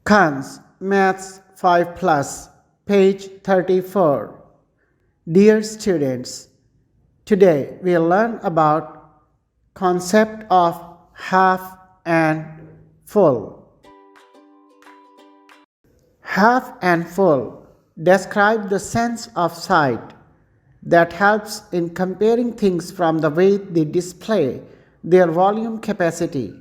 Khan's Maths 5 Plus, page 34. Dear students, today we'll learn about concept of half and full. Half and full describe the sense of sight that helps in comparing things from the way they display their volume capacity.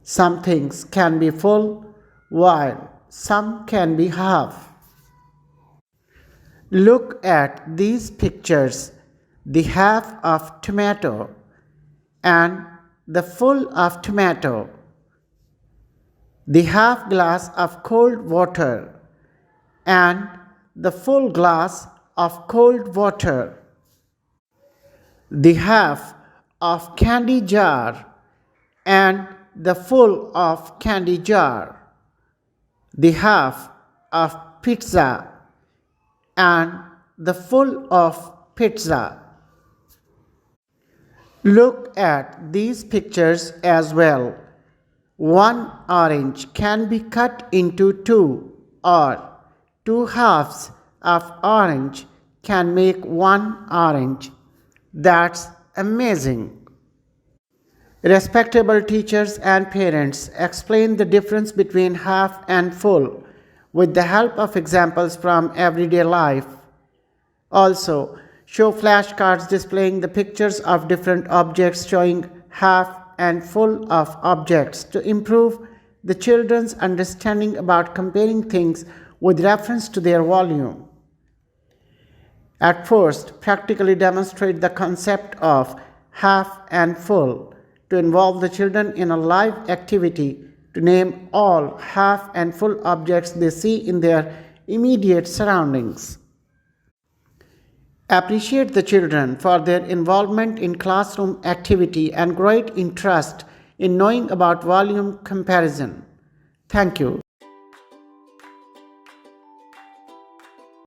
Some things can be full while some can be half. Look at these pictures, the half of tomato and the full of tomato, the half glass of cold water and the full glass of cold water, the half of candy jar and the full of candy jar, the half of pizza and the full of pizza. Look at these pictures as well. One orange can be cut into two, or two halves of orange can make one orange. That's amazing. Respectable teachers and parents explain the difference between half and full with the help of examples from everyday life. Also, show flashcards displaying the pictures of different objects showing half and full of objects to improve the children's understanding about comparing things with reference to their volume. At first, practically demonstrate the concept of half and full to involve the children in a live activity to name all half and full objects they see in their immediate surroundings. Appreciate the children for their involvement in classroom activity and great interest in knowing about volume comparison. Thank you.